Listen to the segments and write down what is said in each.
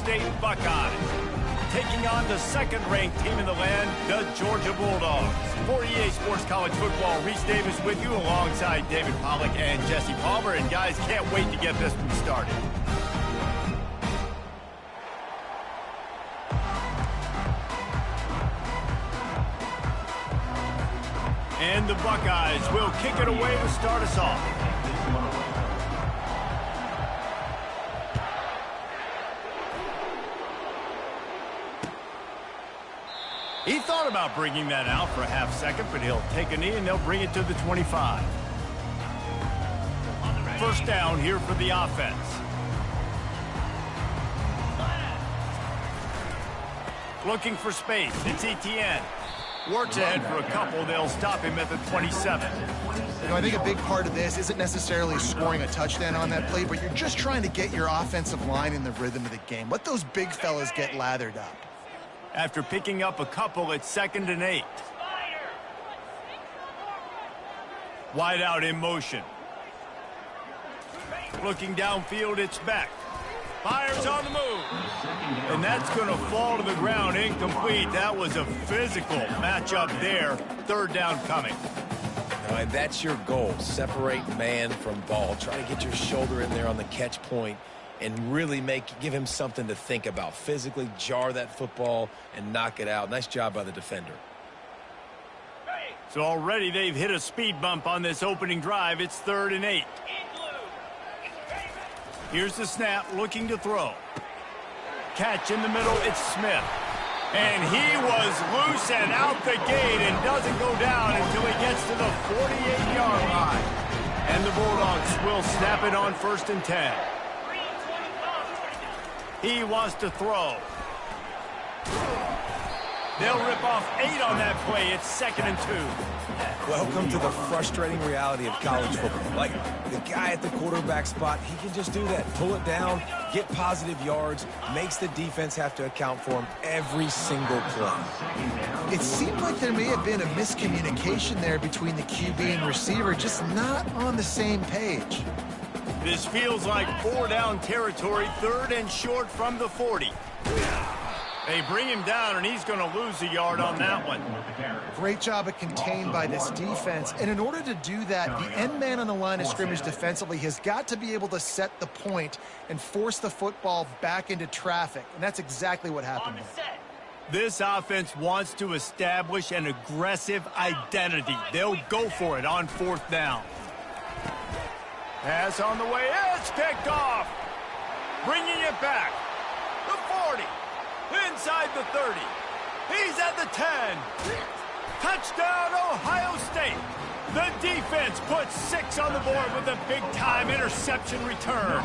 State Buckeyes, taking on the second-ranked team in the land, the Georgia Bulldogs. For EA Sports College Football, Reese Davis with you alongside David Pollack and Jesse Palmer. And guys, can't wait to get this one started. And the Buckeyes will kick it away to start us off. He thought about bringing that out for a half second, but he'll take a knee and they'll bring it to the 25. First down here for the offense. Looking for space. It's Etienne. Works ahead for a couple. They'll stop him at the 27. You know, I think a big part of this isn't necessarily scoring a touchdown on that play, but you're just trying to get your offensive line in the rhythm of the game. Let those big fellas get lathered up. After picking up a couple, it's 2nd and 8. Wide out in motion. Looking downfield, it's Beck. Fires on the move. And that's going to fall to the ground incomplete. That was a physical matchup there. 3rd down coming. All right, that's your goal. Separate man from ball. Try to get your shoulder in there on the catch point and really give him something to think about. Physically jar that football and knock it out. Nice job by the defender. So already they've hit a speed bump on this opening drive. It's 3rd and 8. Here's the snap, looking to throw. Catch in the middle, it's Smith. And he was loose and out the gate and doesn't go down until he gets to the 48-yard line. And the Bulldogs will snap it on 1st and 10. He wants to throw. They'll rip off 8 on that play. It's 2nd and 2. Welcome to the frustrating reality of college football. Like, the guy at the quarterback spot, he can just do that. Pull it down, get positive yards, makes the defense have to account for him every single play. It seemed like there may have been a miscommunication there between the QB and receiver, just not on the same page. This feels like 4-down territory, 3rd and short from the 40. They bring him down, and he's going to lose a yard on that one. Great job of contained by this defense. And in order to do that, the end man on the line of scrimmage defensively has got to be able to set the point and force the football back into traffic. And that's exactly what happened there. This offense wants to establish an aggressive identity. They'll go for it on 4th down. Pass on the way. It's picked off. Bringing it back. The 40. Inside the 30. He's at the 10. Touchdown, Ohio State. The defense puts 6 on the board with a big-time interception return.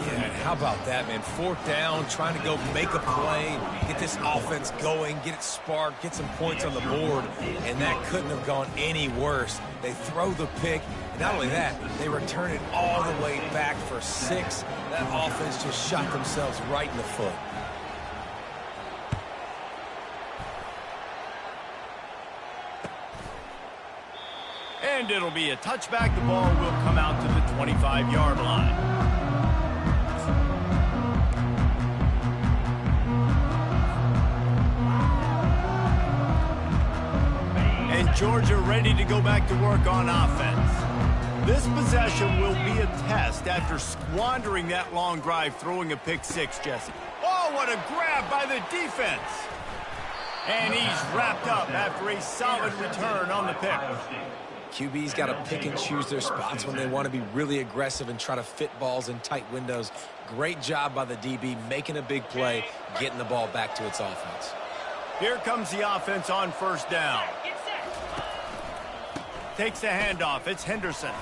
Yeah, how about that, man? 4th down, trying to go make a play, get this offense going, get it sparked, get some points on the board, and that couldn't have gone any worse. They throw the pick, and not only that, they return it all the way back for 6. That offense just shot themselves right in the foot. And it'll be a touchback. The ball will come out to the 25-yard line. And Georgia ready to go back to work on offense. This possession will be a test after squandering that long drive, throwing a pick 6, Jesse. Oh, what a grab by the defense. And he's wrapped up after a solid return on the pick. QB's got to pick and choose their spots when they want to be really aggressive and try to fit balls in tight windows. Great job by the DB making a big play, getting the ball back to its offense. Here comes the offense on 1st down. Takes the handoff. It's Henderson.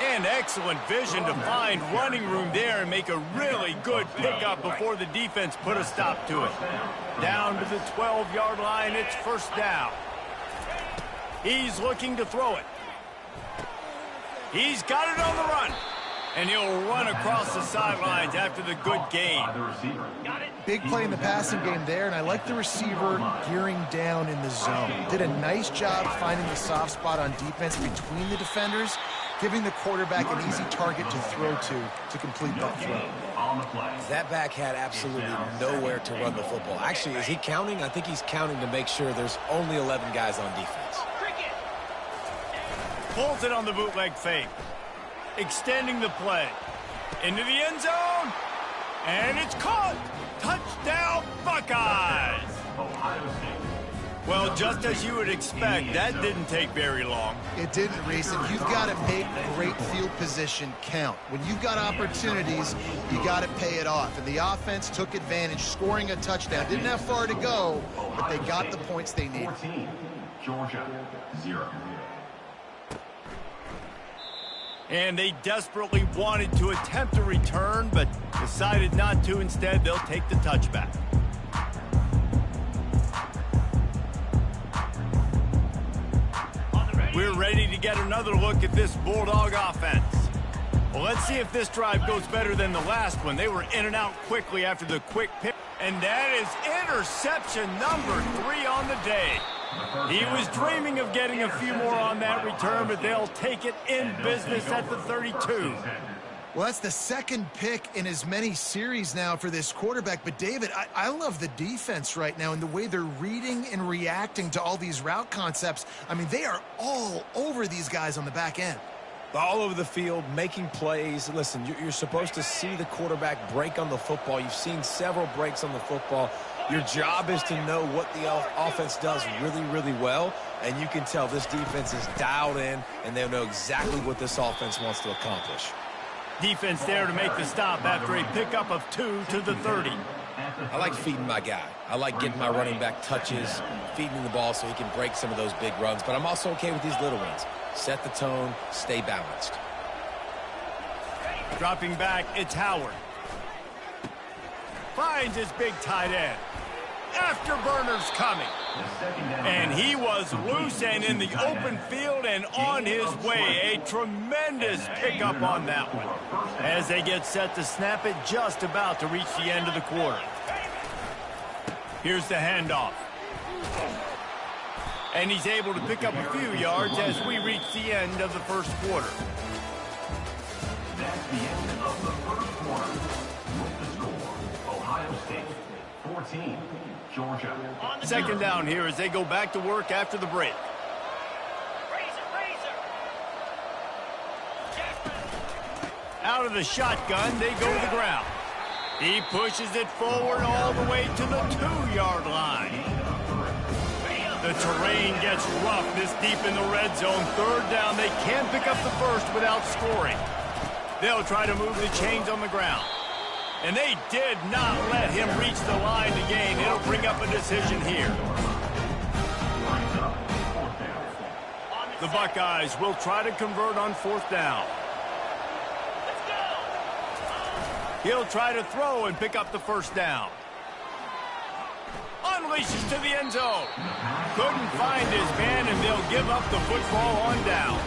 And excellent vision to find running room there and make a really good pickup before the defense put a stop to it. Down to the 12-yard line, it's 1st down. He's looking to throw it. He's got it on the run. And he'll run across the sidelines after the good gain. Big play in the passing game there, and I like the receiver gearing down in the zone. Did a nice job finding the soft spot on defense between the defenders. giving the quarterback an easy target to throw to complete that throw. That back had absolutely nowhere to run the football. Actually, is he counting? I think he's counting to make sure there's only 11 guys on defense. Pulls it on the bootleg fake. Extending the play. Into the end zone. And it's caught. Touchdown, Buckeyes. Well, just as you would expect, that didn't take very long. It didn't, Reese, and you've got to make great field position count. When you've got opportunities, you got to pay it off. And the offense took advantage, scoring a touchdown. Didn't have far to go, but they got the points they needed. 14, Georgia, 0. And they desperately wanted to attempt a return, but decided not to. Instead, they'll take the touchback. We're ready to get another look at this Bulldog offense. Well, let's see if this drive goes better than the last one. They were in and out quickly after the quick pick. And that is interception number 3 on the day. He was dreaming of getting a few more on that return, but they'll take it in business at the 32. Well, that's the second pick in as many series now for this quarterback. But, David, I love the defense right now and the way they're reading and reacting to all these route concepts. I mean, they are all over these guys on the back end. All over the field, making plays. Listen, you're supposed to see the quarterback break on the football. You've seen several breaks on the football. Your job is to know what the offense does really, really well. And you can tell this defense is dialed in, and they know exactly what this offense wants to accomplish. Defense there to make the stop after a pickup of 2 to the 30. I like feeding my guy. I like getting my running back touches, feeding him the ball so he can break some of those big runs. But I'm also okay with these little ones. Set the tone, stay balanced. Dropping back, it's Howard. Finds his big tight end. Afterburner's coming. And he was loose and in the open field and on his way. A tremendous pickup on that one. As they get set to snap it, just about to reach the end of the quarter. Here's the handoff. And he's able to pick up a few yards as we reach the end of the first quarter. That's the end of the first quarter. With the score, Ohio State, 14, Georgia. Second down here as they go back to work after the break. Out of the shotgun, they go to the ground. He pushes it forward all the way to the 2-yard line. The terrain gets rough this deep in the red zone. Third down, they can't pick up the first without scoring. They'll try to move the chains on the ground. And they did not let him reach the line to gain. It'll bring up a decision here. The Buckeyes will try to convert on 4th down. He'll try to throw and pick up the first down. Unleashes to the end zone. Couldn't find his man, and they'll give up the football on down.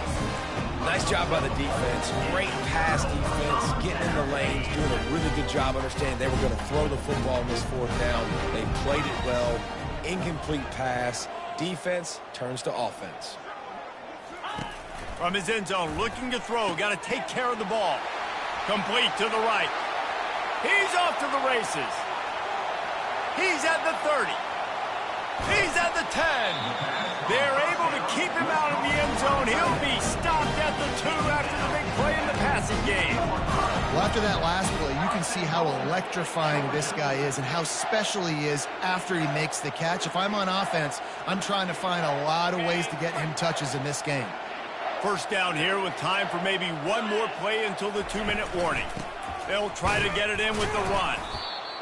Nice job by the defense. Great pass defense, getting in the lanes, doing a really good job understanding they were going to throw the football in this 4th down. They played it well. Incomplete pass. Defense turns to offense. From his end zone, looking to throw. Got to take care of the ball. Complete to the right. He's off to the races. He's at the 30. He's at the 10. They're able to keep him out of the end zone. He'll be stopped at the 2 after the big play in the passing game. Well, after that last play, you can see how electrifying this guy is and how special he is after he makes the catch. If I'm on offense, I'm trying to find a lot of ways to get him touches in this game. First down here with time for maybe one more play until the 2-minute warning. They'll try to get it in with the run.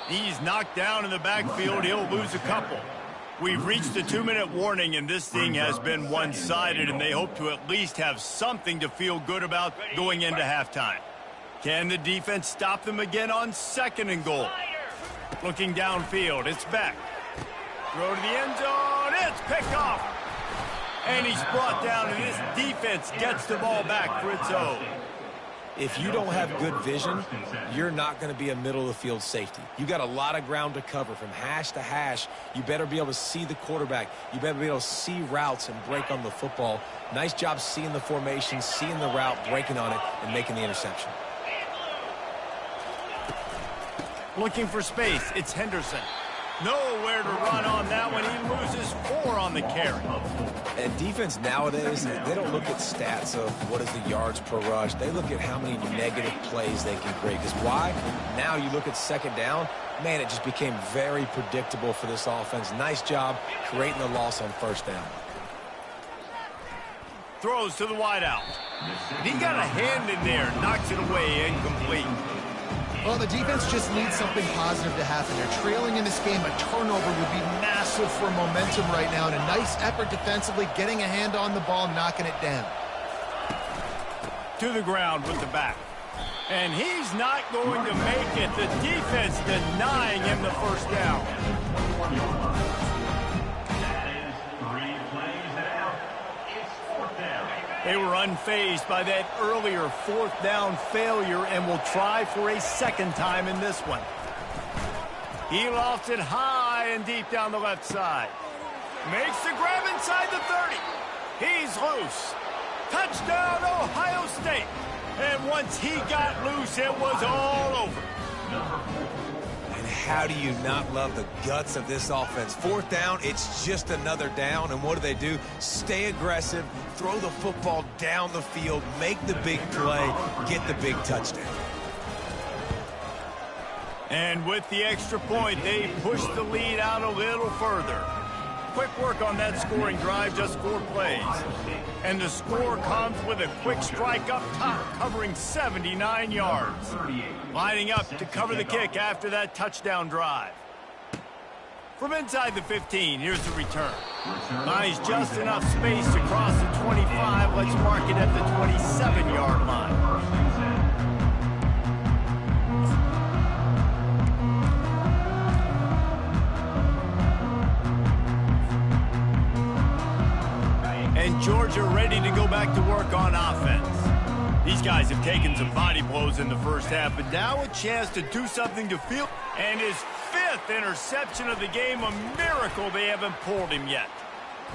He's knocked down in the backfield. He'll lose a couple. We've reached the 2-minute warning, and this thing has been one-sided, and they hope to at least have something to feel good about going into halftime. Can the defense stop them again on 2nd and goal? Looking downfield, it's Beck. Throw to the end zone, it's picked off. And he's brought down, and this defense gets the ball back for its own. If you don't have good vision, you're not going to be a middle-of-the-field safety. You got a lot of ground to cover from hash to hash. You better be able to see the quarterback. You better be able to see routes and break on the football. Nice job seeing the formation, seeing the route, breaking on it, and making the interception. Looking for space. It's Henderson. Nowhere to run on that one. He loses 4 on the carry. And defense nowadays, they don't look at stats of what is the yards per rush. They look at how many negative plays they can create. Because why? Now you look at second down, man, it just became very predictable for this offense. Nice job creating the loss on first down. Throws to the wideout. He got a hand in there, knocks it away, incomplete. Well, the defense just needs something positive to happen. They're trailing in this game. A turnover would be massive for momentum right now, and a nice effort defensively, getting a hand on the ball, knocking it down. To the ground with the back. And he's not going to make it. The defense denying him the first down. That is 3 plays down. It's 4th down. They were unfazed by that earlier 4th down failure and will try for a second time in this one. He lofts it high and deep down the left side. Makes the grab inside the 30. He's loose. Touchdown, Ohio State. And once he got loose, it was all over. And how do you not love the guts of this offense? 4th down, it's just another down. And what do? Stay aggressive, throw the football down the field, make the big play, get the big touchdown. And with the extra point, they push the lead out a little further. Quick work on that scoring drive, just 4 plays. And the score comes with a quick strike up top, covering 79 yards. Lining up to cover the kick after that touchdown drive. From inside the 15, here's the return. Finds just enough space to cross the 25. Let's mark it at the 27-yard line. And Georgia ready to go back to work on offense. These guys have taken some body blows in the first half, but now a chance to do something to feel. And his 5th interception of the game, a miracle they haven't pulled him yet.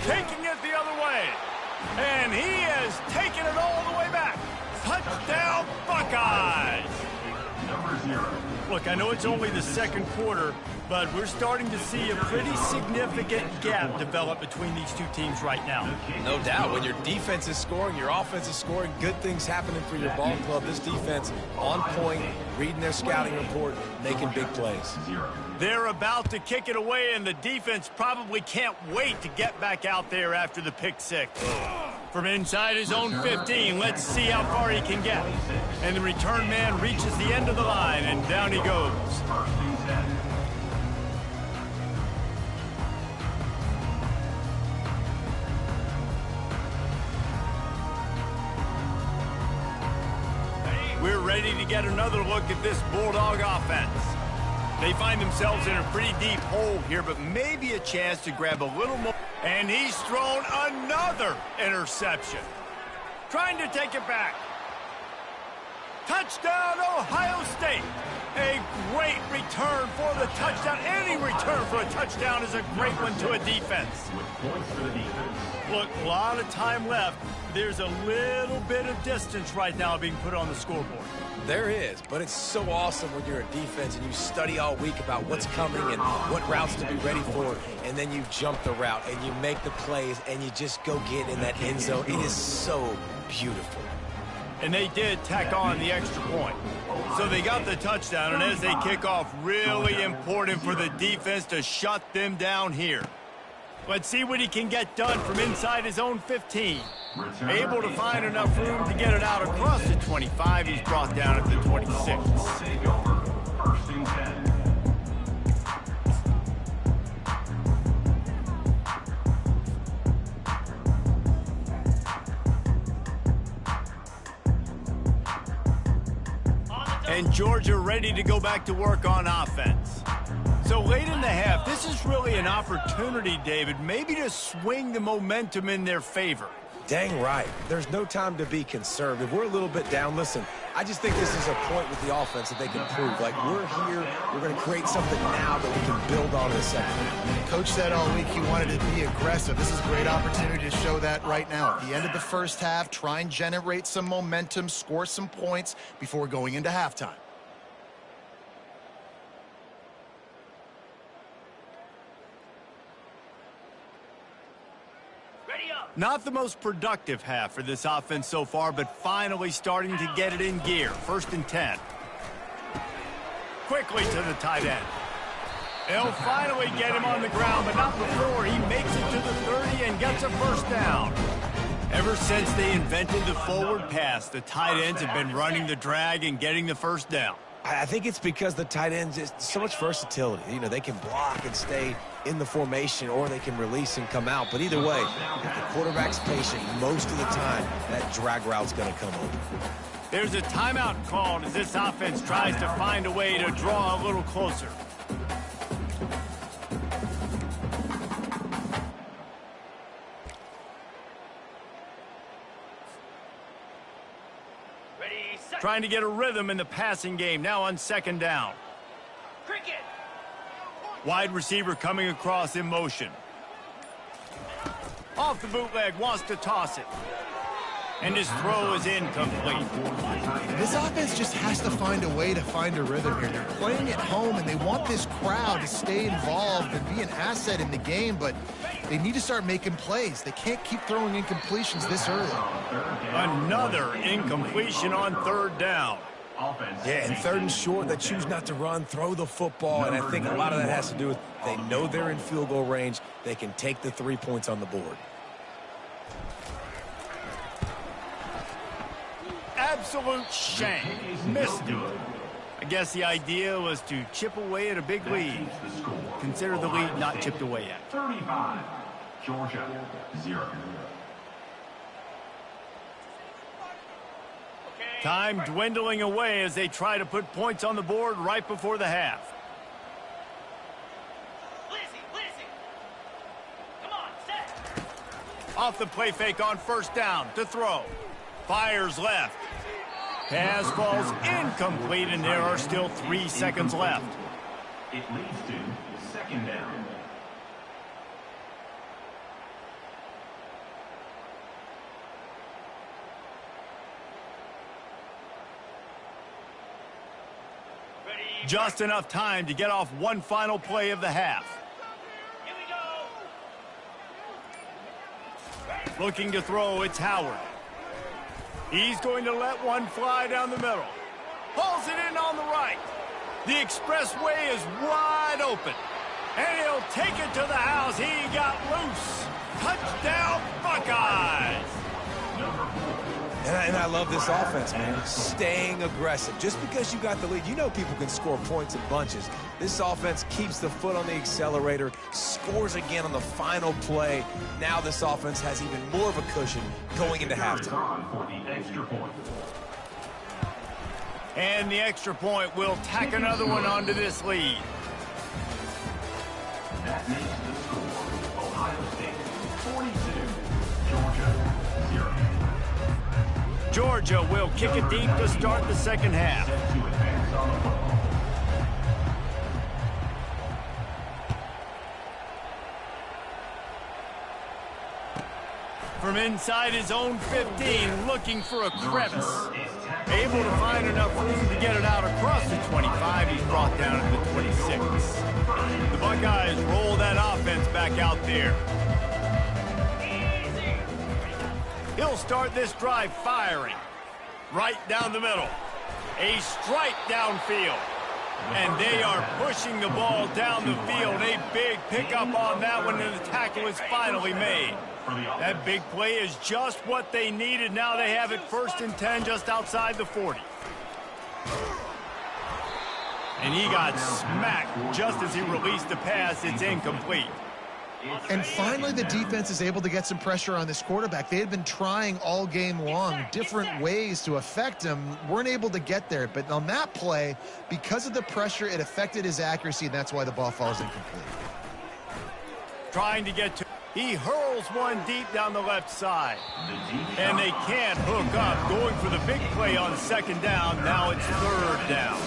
Taking it the other way. And he has taken it all the way back. Touchdown, Buckeyes! Number 0. Look, I know it's only the second quarter, but we're starting to see a pretty significant gap develop between these two teams right now. No doubt. When your defense is scoring, your offense is scoring, good things happening for your ball club. This defense on point, reading their scouting report, making big plays. They're about to kick it away, and the defense probably can't wait to get back out there after the pick 6. From inside his own 15, let's see how far he can get. And the return man reaches the end of the line, and down he goes. We're ready to get another look at this Bulldog offense. They find themselves in a pretty deep hole here, but maybe a chance to grab a little more. And he's thrown another interception. Trying to take it back. Touchdown, Ohio State. A great return for the touchdown. Any return for a touchdown is a great one to a defense. With points for the defense. Look, a lot of time left. There's a little bit of distance right now being put on the scoreboard. There is, but it's so awesome when you're a defense and you study all week about what's coming and what routes to be ready for, and then you jump the route and you make the plays and you just go get in that end zone. It is so beautiful. And they did tack on the extra point. So they got the touchdown, and as they kick off, really important for the defense to shut them down here. Let's see what he can get done from inside his own 15. Able to find enough room to get it out across the 25. He's brought down at the 26. Take over. 1st and 10. And Georgia ready to go back to work on offense. So late in the half, this is really an opportunity, David, maybe to swing the momentum in their favor. Dang right. There's no time to be conservative. We're a little bit down. Listen, I just think this is a point with the offense that they can prove. Like, we're here, we're going to create something now that we can build on in the second half. Coach said all week he wanted to be aggressive. This is a great opportunity to show that right now. At the end of the first half, try and generate some momentum, score some points before going into halftime. Not the most productive half for this offense so far, but finally starting to get it in gear. 1st and 10. Quickly to the tight end. They'll finally get him on the ground, but not before he makes it to the 30 and gets a first down. Ever since they invented the forward pass, the tight ends have been running the drag and getting the first down. I think it's because the tight ends is so much versatility. You know, they can block and stay in the formation, or they can release and come out. But either way, if the quarterback's patient, most of the time, that drag route's going to come open. There's a timeout called as this offense tries to find a way to draw a little closer. Trying to get a rhythm in the passing game, now on 2nd down. Cricket. Wide receiver coming across in motion. Off the bootleg, wants to toss it. And his throw is incomplete. This offense just has to find a way to find a rhythm here. They're playing at home, and they want this crowd to stay involved and be an asset in the game, but they need to start making plays. They can't keep throwing incompletions this early. Another incompletion on 3rd down. Yeah, and 3rd and short, they choose not to run, throw the football, and I think a lot of that has to do with they know they're in field goal range. They can take the 3 points on the board. Absolute shame. Missed it. I guess the idea was to chip away at a big lead. Consider the lead not chipped away yet. 35, Georgia, 0. Time dwindling away as they try to put points on the board right before the half. Come on, set. Off the play fake on 1st down to throw. Fires left. Pass falls incomplete, and there are still 3 seconds left. It leads to 2nd down. Just enough time to get off one final play of the half. Here we go. Looking to throw, it's Howard. He's going to let one fly down the middle. Pulls it in on the right. The expressway is wide open. And he'll take it to the house. He got loose. Touchdown, Buckeyes. And I love this offense, man. Staying aggressive. Just because you got the lead, you know people can score points in bunches. This offense keeps the foot on the accelerator, scores again on the final play. Now this offense has even more of a cushion going into halftime. For the extra point. And the extra point will tack another one onto this lead. That makes the score Ohio State 42, Georgia 0. Georgia will kick it deep to start the second half. Set to advance on the football. From inside his own 15, looking for a crevice. Able to find enough room to get it out across the 25. He's brought down at the 26. The Buckeyes roll that offense back out there. He'll start this drive firing. Right down the middle. A strike downfield. And they are pushing the ball down the field. A big pickup on that one, and the tackle is finally made. That big play is just what they needed. Now they have it 1st and 10 just outside the 40. And he got smacked just as he released the pass. It's incomplete. And finally, the defense is able to get some pressure on this quarterback. They had been trying all game long different ways to affect him, weren't able to get there. But on that play, because of the pressure, it affected his accuracy, and that's why the ball falls incomplete. Trying to get to He hurls one deep down the left side. And they can't hook up. Going for the big play on second down. Now it's third down.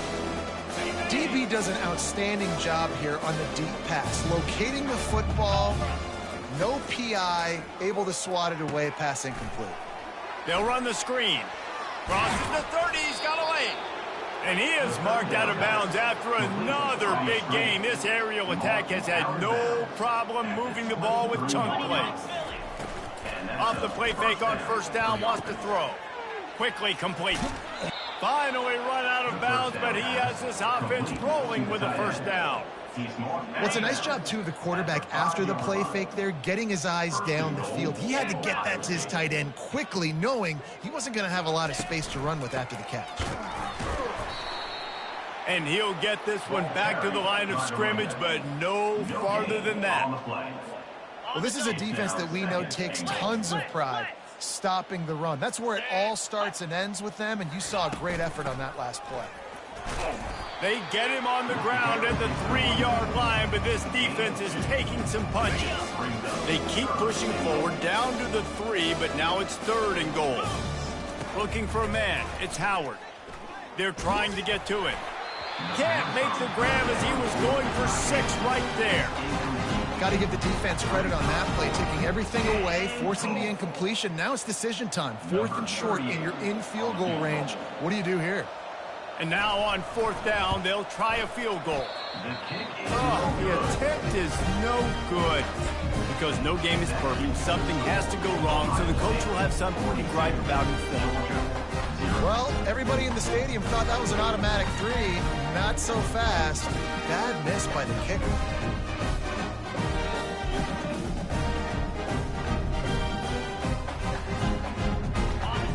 DB does an outstanding job here on the deep pass. Locating the football, no PI, able to swat it away, pass incomplete. They'll run the screen. Crosses the 30, he's got a lane. And he is marked out of bounds after another big gain. This aerial attack has had no problem moving the ball with chunk plays. Off the play fake on first down, wants to throw. Quickly complete. Finally run out of bounds, but he has this offense rolling with a first down. Well, it's a nice job, too, of the quarterback after the play fake there, getting his eyes down the field. He had to get that to his tight end quickly, knowing he wasn't going to have a lot of space to run with after the catch. And he'll get this one back to the line of scrimmage, but no farther than that. Well, this is a defense that we know takes tons of pride stopping the run. That's where it all starts and ends with them, and you saw a great effort on that last play. They get him on the ground at the 3-yard line, but this defense is taking some punches. They keep pushing forward down to the 3, but now it's third and goal. Looking for a man. It's Howard. They're trying to get to it. Can't make the grab as he was going for 6 right there. Got to give the defense credit on that play, taking everything away, forcing the incompletion. Now it's decision time. 4th and short, and you're in field goal range. What do you do here? And now on 4th down, they'll try a field goal. Oh, the attempt is no good. Because no game is perfect, something has to go wrong, so the coach will have something to gripe about instead. Well, everybody in the stadium thought that was an automatic 3. Not so fast. Bad miss by the kicker.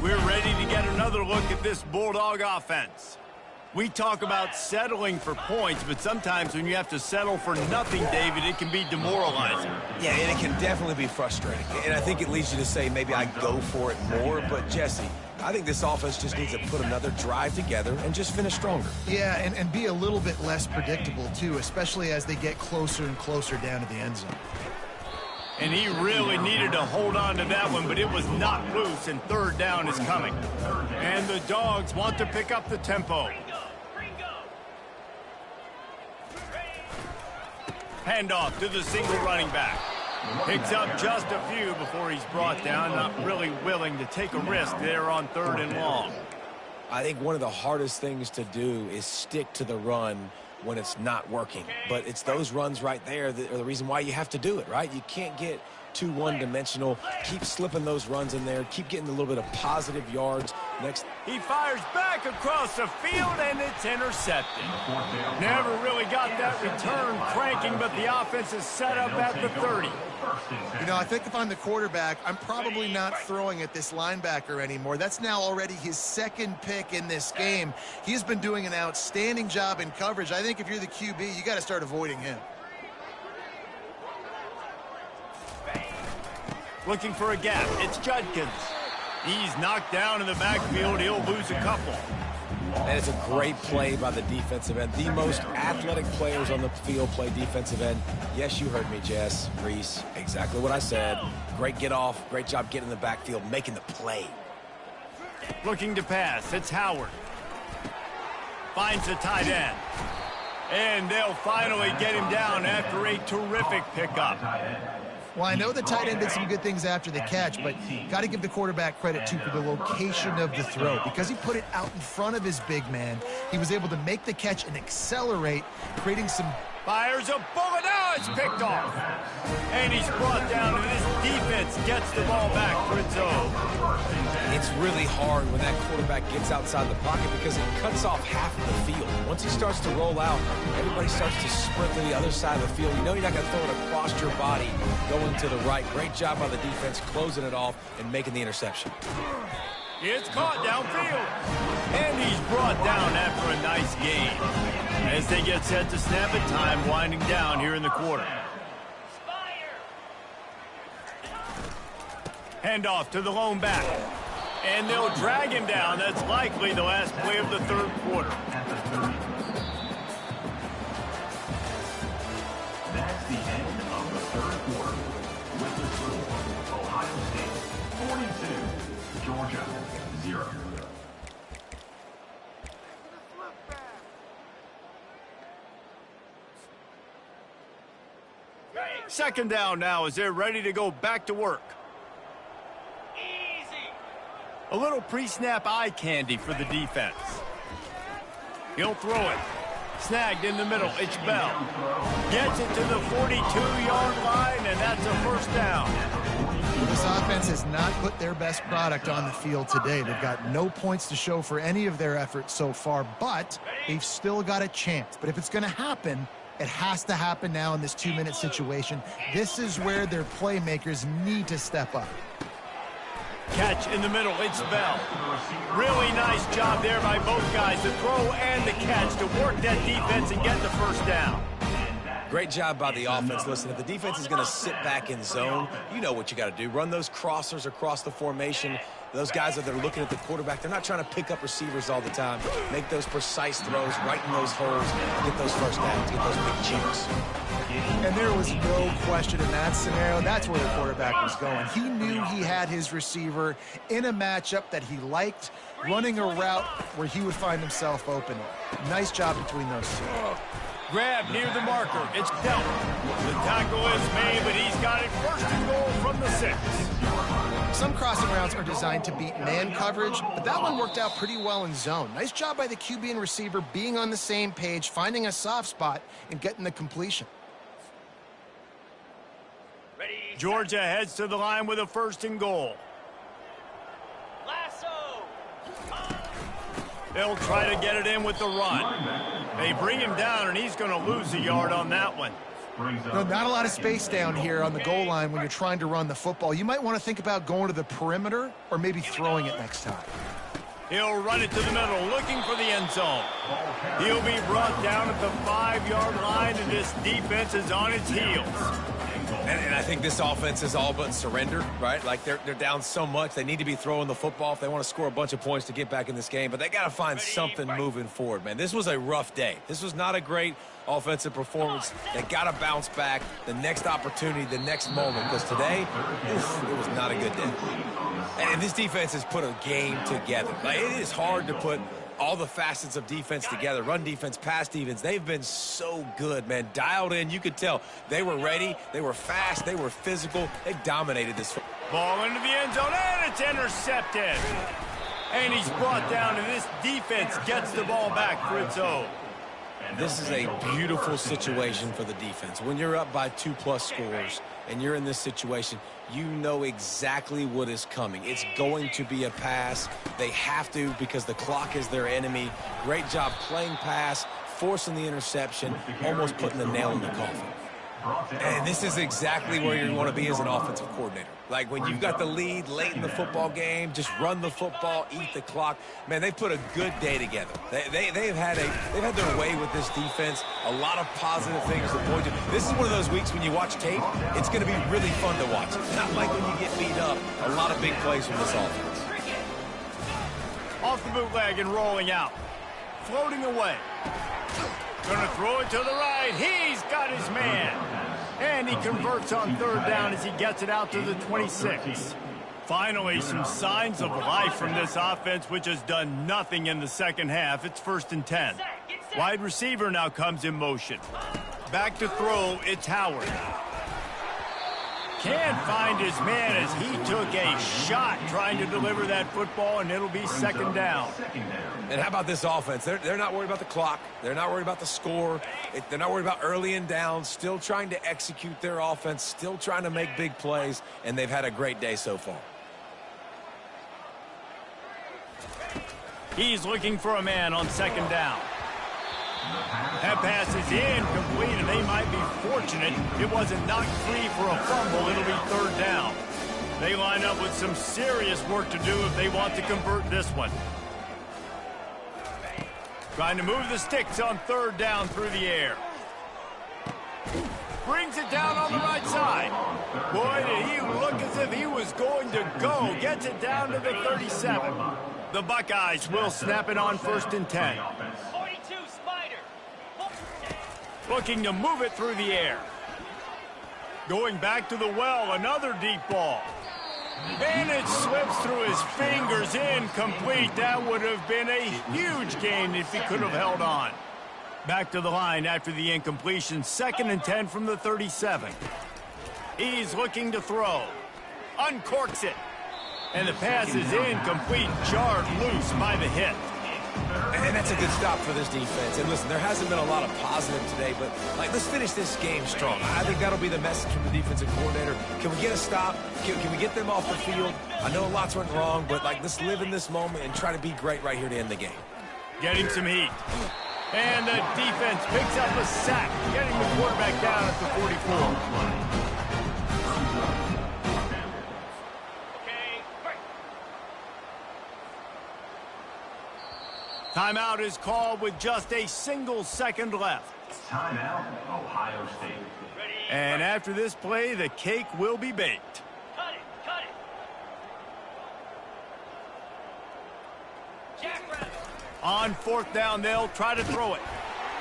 We're ready to get another look at this Bulldog offense. We talk about settling for points, but sometimes when you have to settle for nothing, David, it can be demoralizing. Yeah, and it can definitely be frustrating. And I think it leads you to say maybe I go for it more. But, Jesse, I think this offense just needs to put another drive together and just finish stronger. Yeah, and be a little bit less predictable, too, especially as they get closer and closer down to the end zone. And he really needed to hold on to that one, but it was not loose, and third down is coming. And the Dogs want to pick up the tempo. Handoff to the single running back. Picks up just a few before he's brought down, not really willing to take a risk there on 3rd and long. I think one of the hardest things to do is stick to the run when it's not working. But it's those runs right there that are the reason why you have to do it, right? You can't get too one-dimensional. Keep slipping those runs in there. Keep getting a little bit of positive yards. He fires back across the field, and it's intercepted. Never really got that return cranking, but the offense is set up at the 30. You know, I think if I'm the quarterback, I'm probably not throwing at this linebacker anymore. That's now already his 2nd pick in this game. He's been doing an outstanding job in coverage. I think if you're the QB, you got to start avoiding him. Looking for a gap. It's Judkins. He's knocked down in the backfield. He'll lose a couple. And it's a great play by the defensive end. The most athletic players on the field play defensive end. Yes, you heard me, Jess, Reese. Exactly what I said. Great get off. Great job getting in the backfield, making the play. Looking to pass. It's Howard. Finds the tight end. And they'll finally get him down after a terrific pickup. Well, I know the tight end did some good things after the catch, but got to give the quarterback credit, too, for the location of the throw. Because he put it out in front of his big man, he was able to make the catch and accelerate, creating some... Fires a bullet. Now it's picked off. And he's brought down, and this defense gets the ball back for its own. It's really hard when that quarterback gets outside the pocket because it cuts off half of the field. Once he starts to roll out, everybody starts to sprint to the other side of the field. You know you're not going to throw it across your body going to the right. Great job by the defense closing it off and making the interception. It's caught downfield. And he's brought down after a nice gain. As they get set to snap it, time winding down here in the quarter. Handoff to the lone back. And they'll drag him down. That's likely the last play of the 3rd quarter. That's the end of the 3rd quarter. With the Second down now as they're ready to go back to work. Easy. A little pre-snap eye candy for the defense. He'll throw it. Snagged in the middle. It's Bell. Gets it to the 42-yard line, and that's a first down. This offense has not put their best product on the field today. They've got no points to show for any of their efforts so far, but they've still got a chance. But if it's going to happen, it has to happen now in this 2-minute situation. This is where their playmakers need to step up. Catch in the middle. It's Bell. Really nice job there by both guys, the throw and the catch, to work that defense and get the first down. Great job by the offense. Listen, if the defense is going to sit back in zone, you know what you got to do. Run those crossers across the formation. Those guys that are looking at the quarterback, they're not trying to pick up receivers all the time. Make those precise throws, right in those holes, and get those first downs, get those big cheeks. And there was no question in that scenario. That's where the quarterback was going. He knew he had his receiver in a matchup that he liked, running a route where he would find himself open. Nice job between those two. Grab near the marker. It's dealt. The tackle is made, but he's got it first and goal from the 6. Some crossing routes are designed to beat man coverage, but that one worked out pretty well in zone. Nice job by the QB and receiver being on the same page, finding a soft spot, and getting the completion. Ready. Georgia heads to the line with a first and goal. Lasso. They'll try to get it in with the run. They bring him down, and he's going to lose a yard on that one. No, not a lot of space down here on the goal line when you're trying to run the football. You might want to think about going to the perimeter or maybe throwing it next time. He'll run it to the middle, looking for the end zone. He'll be brought down at the 5-yard line, and this defense is on its heels. And I think this offense is all but surrendered, right? Like they're down so much. They need to be throwing the football if they want to score a bunch of points to get back in this game. But they got to find something moving forward, man. This was a rough day. This was not a great offensive performance. They got to bounce back the next opportunity, the next moment. Because today, it was not a good day. And this defense has put a game together. Like, it is hard to put all the facets of defense together. Run defense, pass defense. They've been so good, man. Dialed in. You could tell they were ready. They were fast. They were physical. They dominated this. Ball into the end zone, and it's intercepted. And he's brought down, and this defense gets the ball back for its own. This is a beautiful situation for the defense. When you're up by 2+ scores and you're in this situation, you know exactly what is coming. It's going to be a pass. They have to because the clock is their enemy. Great job playing pass, forcing the interception, almost putting the nail in the coffin. And this is exactly where you want to be as an offensive coordinator. Like when you've got the lead late in the football game, just run the football, eat the clock. Man, they put a good day together. They've had their way with this defense. A lot of positive things to point to. This is one of those weeks when you watch tape, it's going to be really fun to watch. Not like when you get beat up. A lot of big plays from this offense. Off the bootleg and rolling out. Floating away. Going to throw it to the right. He's got his man. And he converts on third down as he gets it out to the 26. Finally, some signs of life from this offense, which has done nothing in the second half. It's 1st and 10. Wide receiver now comes in motion. Back to throw, it's Howard. Can't find his man as he took a shot trying to deliver that football, and it'll be 2nd down. And how about this offense? They're not worried about the clock. They're not worried about the score. They're not worried about early and down. Still trying to execute their offense. Still trying to make big plays. And they've had a great day so far. He's looking for a man on 2nd down. That pass is incomplete, and they might be fortunate it wasn't knocked free for a fumble. It'll be 3rd down. They line up with some serious work to do if they want to convert this one. Trying to move the sticks on 3rd down through the air. Brings it down on the right side. Boy, did he look as if he was going to go. Gets it down to the 37. The Buckeyes will snap it on 1st and 10. 42 Spider. Looking to move it through the air. Going back to the well, another deep ball. And it slips through his fingers, incomplete. That would have been a huge gain if he could have held on. Back to the line after the incompletion. 2nd and 10 from the 37. He's looking to throw. Uncorks it. And the pass is incomplete, jarred loose by the hit. And that's a good stop for this defense. And listen, there hasn't been a lot of positive today, but let's finish this game strong. I think that'll be the message from the defensive coordinator. Can we get a stop? Can we get them off the field? I know lots went wrong, but let's live in this moment and try to be great right here to end the game. Getting some heat. And the defense picks up a sack, getting the quarterback down at the 44. Timeout is called with just a single second left. Timeout, Ohio State. And after this play, the cake will be baked. Cut it, cut it. Jackrabbit. On 4th down, they'll try to throw it.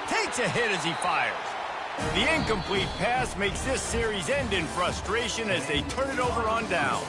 Takes a hit as he fires. The incomplete pass makes this series end in frustration as they turn it over on downs.